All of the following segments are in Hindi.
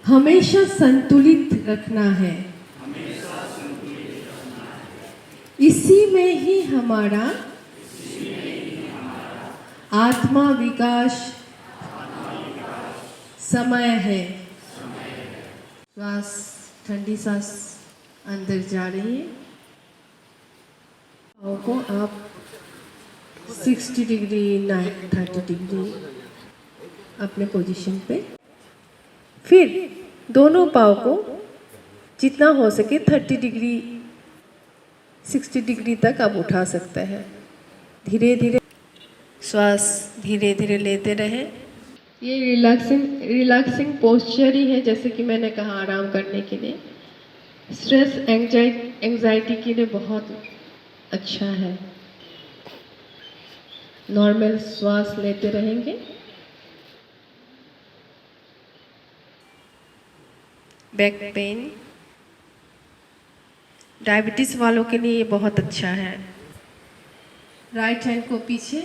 हमेशा संतुलित रखना है। इसी में ही हमारा आत्मा विकास समय है। श्वास, ठंडी सांस अंदर जा रही है। पाँव को आप 60 डिग्री 30 डिग्री अपने पोजीशन पे, फिर दोनों पाँव को जितना हो सके 30 डिग्री 60 डिग्री तक आप उठा सकते हैं। धीरे धीरे श्वास धीरे धीरे लेते रहें। ये रिलैक्सिंग पोस्चर ही है, जैसे कि मैंने कहा, आराम करने के लिए, स्ट्रेस एंजाइटी के लिए बहुत अच्छा है। नॉर्मल श्वास लेते रहेंगे। बैक पेन, डायबिटीज वालों के लिए ये बहुत अच्छा है। राइट हैंड को पीछे,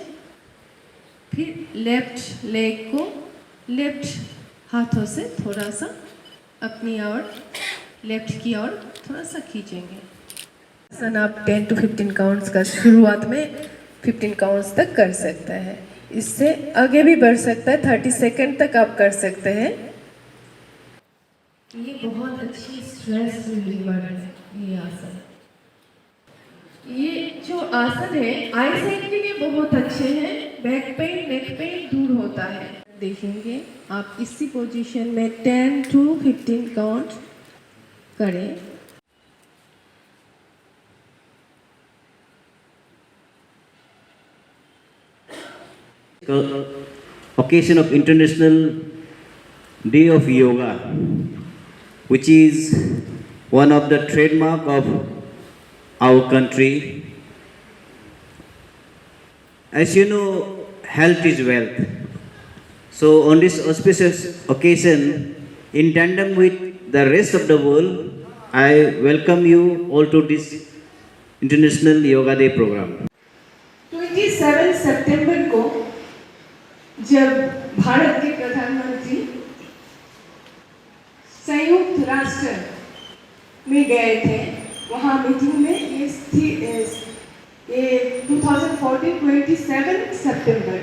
फिर लेफ्ट लेग को लेफ्ट हाथों से थोड़ा सा अपनी ओर, लेफ्ट की ओर थोड़ा सा खींचेंगे। आसन आप 10 to 15 काउंट्स का शुरुआत में 15 काउंट्स तक कर सकते हैं। इससे आगे भी बढ़ सकता है, 30 सेकंड तक आप कर सकते हैं। ये बहुत अच्छी स्ट्रेस रिलीवर है ये आसन। ये जो आसन है आई साइड के लिए बहुत अच्छे हैं। बैक पेन, नेक पेन दूर होता है। देखेंगे आप इसी पोजीशन में 10 to 15 काउंट करें। Occasion of International Day of Yoga, which is one of the trademark of our country. As you know, health is wealth. So on this auspicious occasion, in tandem with the rest of the world, I welcome you all to this International Yoga Day program. 27 सितंबर को जब भारत के प्रधानमंत्री संयुक्त राष्ट्र में गए थे, वहाँ मीटिंग में ये 2014 27 सितंबर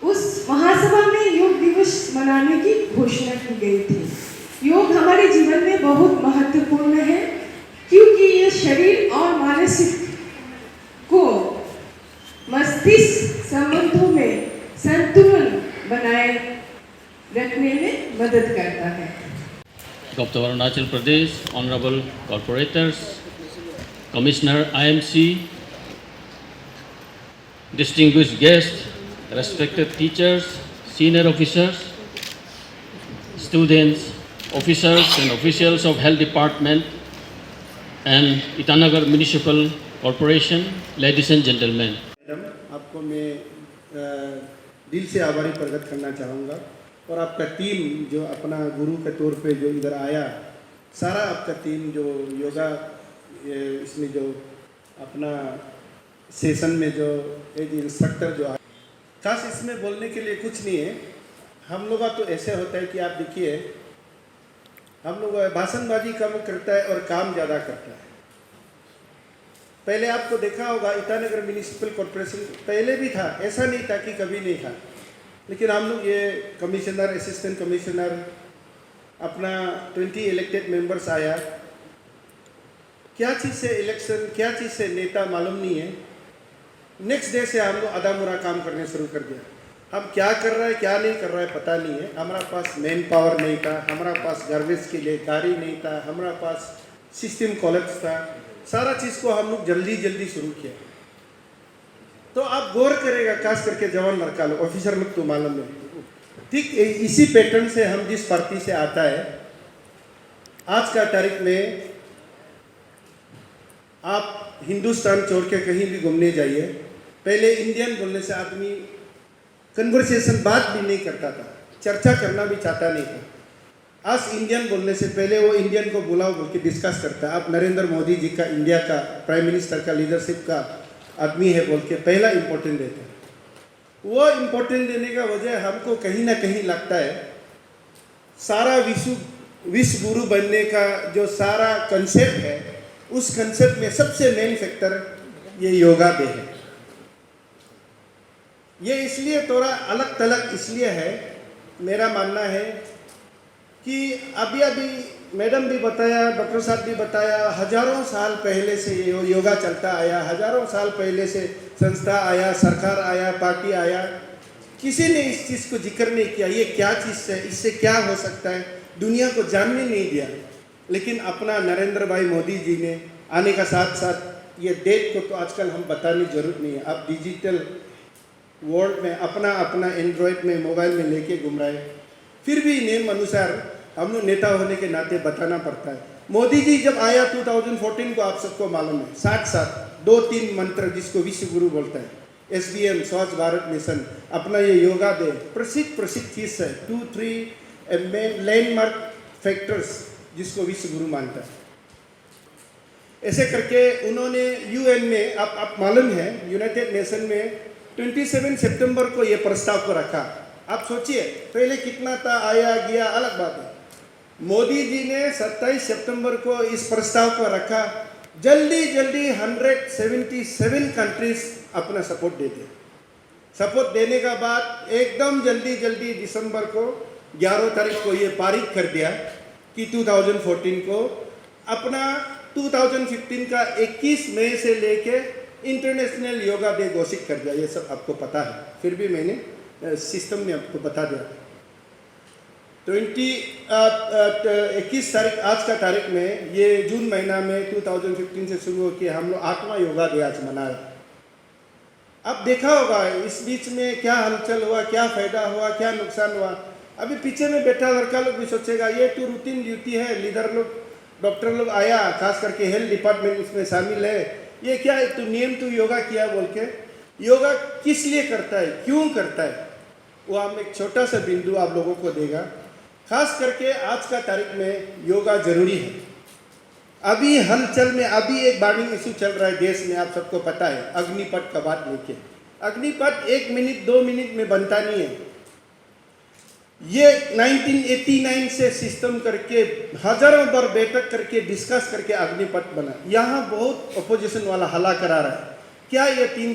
उस महासभा में योग दिवस मनाने की घोषणा की गई थी। योग हमारे जीवन में बहुत महत्वपूर्ण है, क्योंकि ये शरीर और मानसिक को मस्तिष्क संबंधों में संतुलन बनाए रखने में मदद करता है। Governor of Arunachal Pradesh, Honorable Corporators, Commissioner IMC, distinguished guests, respected teachers, senior officers, students, officers and officials of Health Department and Itanagar Municipal Corporation, ladies and gentlemen. आपको मैं दिल से आभारी प्रकट करना चाहूँगा, और आपका टीम जो अपना गुरु के तौर पे जो इधर आया, सारा आपका टीम जो योगा इसमें जो अपना सेशन में जो एक इंस्ट्रक्टर जो आया, खास इसमें बोलने के लिए कुछ नहीं है। हम लोग का तो ऐसे होता है कि आप देखिए, हम लोग भाषणबाजी कम करता है और काम ज़्यादा करता है। पहले आपको देखा होगा, ईटानगर म्यूनिसिपल कॉर्पोरेशन पहले भी था, ऐसा नहीं था कि कभी नहीं था, लेकिन हम लोग ये कमिश्नर, असिस्टेंट कमिश्नर, अपना 20 इलेक्टेड मेंबर्स आया। क्या चीज़ से इलेक्शन, क्या चीज़ से नेता मालूम नहीं है। नेक्स्ट डे से हम लोग आधा मुरा काम करने शुरू कर दिया। हम क्या कर रहा है क्या नहीं कर रहा है पता नहीं है। हमारा पास मैन पावर नहीं था, हमारा पास गार्बेज के लिए गाड़ी नहीं था, हमारा पास सिस्टम कोलैप्स था। सारा चीज़ को हम लोग जल्दी जल्दी शुरू किया। तो आप गौर करेगा, खास करके जवान लड़का लोग, ऑफिसर लोग तो मालूम है। ठीक इसी पैटर्न से हम जिस पार्टी से आता है, आज का तारीख में आप हिंदुस्तान छोड़ के कहीं भी घूमने जाइए, पहले इंडियन बोलने से आदमी कन्वर्सेशन बात भी नहीं करता था, चर्चा करना भी चाहता नहीं था। आज इंडियन बोलने से पहले वो इंडियन को बुलाओ बोल के डिस्कस करता है। आप नरेंद्र मोदी जी का, इंडिया का प्राइम मिनिस्टर का लीडरशिप का आदमी है बोल के पहला इम्पोर्टेंट देते हैं। वो इम्पोर्टेंट देने का वजह हमको कहीं ना कहीं लगता है सारा विश्व विश्व गुरु बनने का जो सारा कंसेप्ट है, उस कंसेप्ट में सबसे मेन फैक्टर ये योगा डे है। ये इसलिए थोड़ा अलग थलग इसलिए है, मेरा मानना है कि अभी अभी मैडम भी बताया, डॉक्टर साहब भी बताया, हजारों साल पहले से ये योगा चलता आया, हजारों साल पहले से संस्था आया, सरकार आया, पार्टी आया, किसी ने इस चीज़ को जिक्र नहीं किया ये क्या चीज़ है, इससे क्या हो सकता है, दुनिया को जानने नहीं दिया। लेकिन अपना नरेंद्र भाई मोदी जी ने आने का साथ साथ ये डेट को तो आजकल हम बताने की जरूरत नहीं है, आप डिजिटल वर्ल्ड में अपना अपना एंड्रॉयड में मोबाइल में लेके घूम रहे हैं, फिर भी नियम अनुसार हम लोग नेता होने के नाते बताना पड़ता है। मोदी जी जब आया 2014 को, आप सबको मालूम है, साथ साथ 2-3 मंत्र जिसको विश्व गुरु बोलता है, SBM स्वच्छ भारत मिशन, अपना ये योगा डे, प्रसिद्ध चीज़ है, 2-3 लैंडमार्क फैक्टर्स जिसको विश्व गुरु मानता है। ऐसे करके उन्होंने UN में, आप मालूम है, यूनाइटेड नेशन में 27 सितंबर को ये प्रस्ताव को रखा। आप सोचिए पहले कितना था, आया गया अलग बात है। मोदी जी ने 27 सितंबर को इस प्रस्ताव को रखा, जल्दी 177 कंट्रीज अपना सपोर्ट दे दिया। सपोर्ट देने का बाद एकदम जल्दी दिसंबर को 11 तारीख को ये पारित कर दिया कि 2014 को अपना 2015 का 21 मई से लेके इंटरनेशनल योगा डे घोषित कर दिया। ये सब आपको पता है, फिर भी मैंने सिस्टम में आपको बता दिया। 21 तारीख आज का तारीख में, ये जून महीना में 2015 से शुरू होकर हम लोग 8वां योगा डे आज मना रहे। अब देखा होगा इस बीच में क्या हलचल हुआ, क्या फायदा हुआ, क्या नुकसान हुआ। अभी पीछे में बैठा लड़का लोग भी सोचेगा ये तो रूटीन ड्यूटी है, लीडर लोग, डॉक्टर लोग आया, खास करके हेल्थ डिपार्टमेंट उसमें शामिल है, ये क्या है, तो नियम तो योगा किया बोल के। योगा किस लिए करता है, क्यों करता है, वो हम एक छोटा सा बिंदु आप लोगों को देगा। खास करके आज का तारीख में योगा जरूरी है। अभी हलचल में अभी एक बर्निंग इशू चल रहा है देश में, आप सबको पता है, अग्निपथ का बात लेके। अग्निपथ 1 मिनट 2 मिनट में बनता नहीं है। ये 1989 से सिस्टम करके हजारों बार बैठक करके डिस्कस करके अग्निपथ बना। यहाँ बहुत अपोजिशन वाला हल्ला करा रहा है, क्या ये 3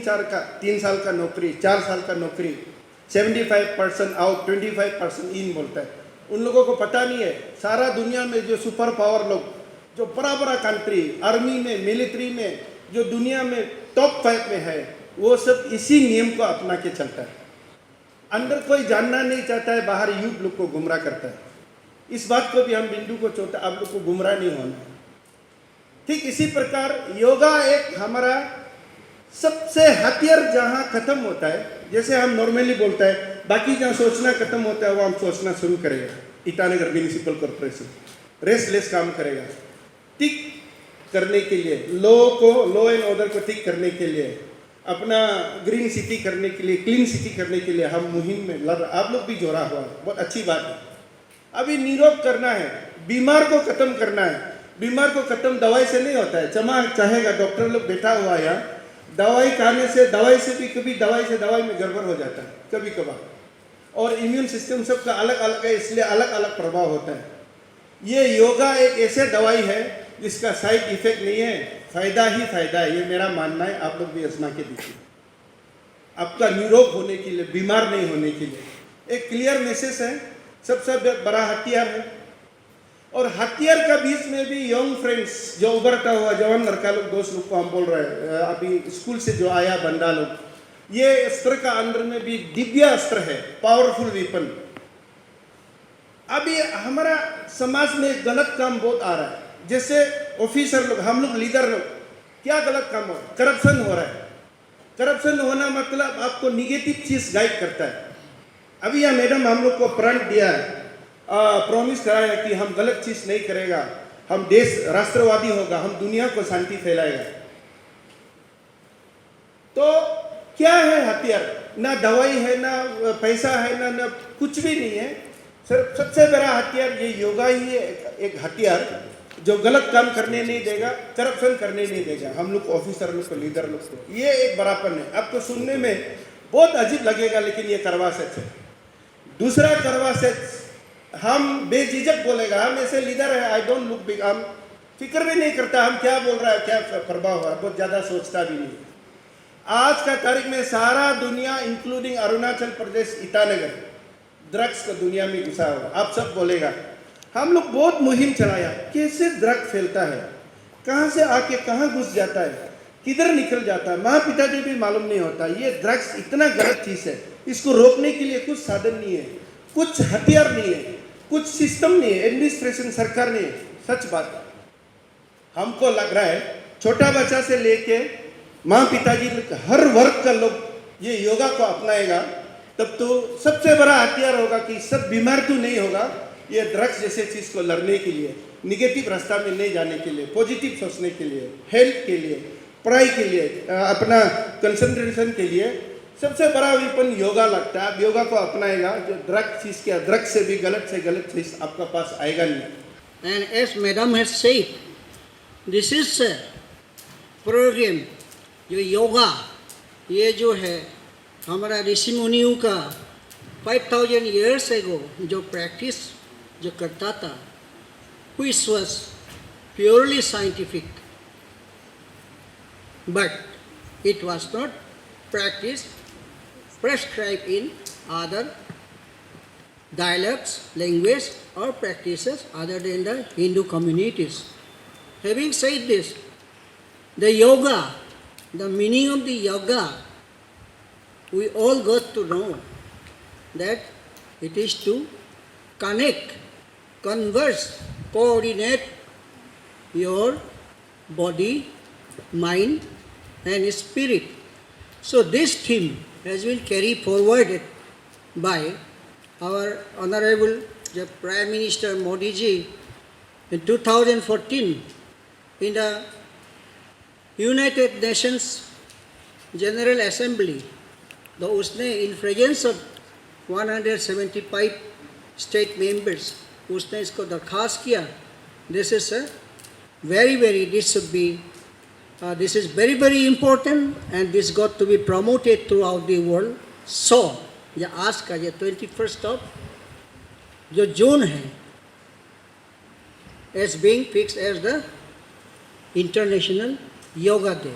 साल का नौकरी, 4 साल का नौकरी, 75% आउट 25% इन बोलता है। उन लोगों को पता नहीं है सारा दुनिया में जो सुपर पावर लोग, जो बड़ा कंट्री, आर्मी में, मिलिट्री में, जो दुनिया में टॉप 5 में है, वो सब इसी नियम को अपना के चलता है। अंदर कोई जानना नहीं चाहता है, बाहर यूथ लोग को गुमराह करता है। इस बात को भी हम बिंदु को चोटा, आप लोग को गुमराह नहीं होना। ठीक इसी प्रकार योगा एक हमारा सबसे हथियार जहाँ खत्म होता है, जैसे हम नॉर्मली बोलता है बाकी जहाँ सोचना खत्म होता है वो हम सोचना शुरू करेगा। ईटानगर म्यूनिसिपल कॉर्पोरेशन रेस्टलेस काम करेगा, ठीक करने के लिए, लॉ एंड ऑर्डर को ठीक करने के लिए, अपना ग्रीन सिटी करने के लिए, क्लीन सिटी करने के लिए हम मुहिम में लड़, आप लोग भी जोड़ा हुआ है, बहुत अच्छी बात है। अभी निरोग करना है, बीमार को खत्म करना है। बीमार को खत्म दवाई से नहीं होता है, चमा चाहेगा, डॉक्टर लोग बैठा हुआ है यहाँ, दवाई खाने से, दवाई से भी कभी दवाई से दवाई में गड़बड़ हो जाता है कभी कभार, और इम्यून सिस्टम सबका अलग अलग है, इसलिए अलग अलग प्रभाव होता है। ये योगा एक ऐसे दवाई है जिसका साइड इफेक्ट नहीं है, फायदा ही फायदा है, ये मेरा मानना है। आप लोग भी आजमा के देखिए, आपका निरोग होने के लिए, बीमार नहीं होने के लिए एक क्लियर मैसेज है, सबसे बड़ा हथियार है। और हथियार का बीच में भी यंग फ्रेंड्स, जो उभरता हुआ जवान लड़का लोग, दोस्त लोग को हम बोल रहे हैं, अभी स्कूल से जो आया बंदा लोग, ये अस्त्र का अंदर में भी दिव्य अस्त्र है, पावरफुल वेपन। अभी हमारा समाज में गलत काम बहुत आ रहा है, जैसे ऑफिसर लोग, हम लोग लीडर लोग, क्या गलत काम हो रहा है, करप्शन हो रहा है। करप्शन होना मतलब आपको निगेटिव चीज गाइड करता है। अभी यह मैडम हम लोग को प्रण दिया है, प्रॉमिस कराया कि हम गलत चीज नहीं करेगा, हम देश राष्ट्रवादी होगा, हम दुनिया को शांति फैलाएगा। तो क्या है हथियार, ना दवाई है, ना पैसा है, ना कुछ भी नहीं है। सिर्फ सबसे बड़ा हथियार ये योगा ही है, एक हथियार जो गलत काम करने नहीं देगा, करप्शन करने नहीं देगा हम लोग ऑफिसर लोग को, लीडर लोग को। ये एक बड़ापन है। आपको सुनने में बहुत अजीब लगेगा, लेकिन ये करवा सच है। दूसरा करवा सच हम बेझिझक बोलेगा, हम ऐसे लीडर है, आई डोंट लुक बिग, हम फिक्र भी नहीं करता हम क्या बोल रहा है, क्या प्रभाव हो रहा है, बहुत ज़्यादा सोचता भी नहीं। आज का तारीख में सारा दुनिया इंक्लूडिंग अरुणाचल प्रदेश, ईटानगर ड्रग्स का दुनिया में घुसा हुआ। आप सब बोलेगा हम लोग बहुत मुहिम चलाया, कैसे ड्रग फैलता है, कहाँ से आके कहाँ घुस जाता है, किधर निकल जाता है, माँ पिताजी भी मालूम नहीं होता। ये ड्रग्स इतना गलत चीज़ है, इसको रोकने के लिए कुछ साधन नहीं है, कुछ हथियार नहीं है, कुछ सिस्टम नहीं है, एडमिनिस्ट्रेशन सरकार नहीं है। सच बात है, हमको लग रहा है छोटा बच्चा से लेके माँ पिताजी हर वर्ग का लोग ये योगा को अपनाएगा, तब तो सबसे बड़ा हथियार होगा कि सब बीमार तो नहीं होगा। ये ड्रग्स जैसे चीज़ को लड़ने के लिए, निगेटिव रास्ता में नहीं जाने के लिए, पॉजिटिव सोचने के लिए, हेल्थ के लिए, पढ़ाई के लिए, अपना कंसंट्रेशन के लिए सबसे बड़ा वेपन योगा लगता है। आप योगा को अपनाएगा, जो ड्रग चीज़ क्या, ड्रग से भी गलत से गलत चीज़ आपका पास आएगा नहीं। And as Madam has said, this is a program, जो योगा ये जो है हमारा ऋषि मुनियों का 5000 years ago जो प्रैक्टिस जो करता था, which was purely scientific, but it was not practiced, prescribed in other dialects, language or practices other than the Hindu communities. Having said this, the yoga, the meaning of the yoga, we all got to know that it is to connect, converse, coordinate your body, mind and spirit. So this theme has been carried forward by our Honorable the Prime Minister Modi ji in 2014 in the United Nations General Assembly, तो उसने in presence of 175 state members उसने इसको दरखास्त किया, this is a this should be this is very important and this got to be promoted throughout the world. So ये आज का ये 21st of जो जून है as being fixed as the International Yoga Day.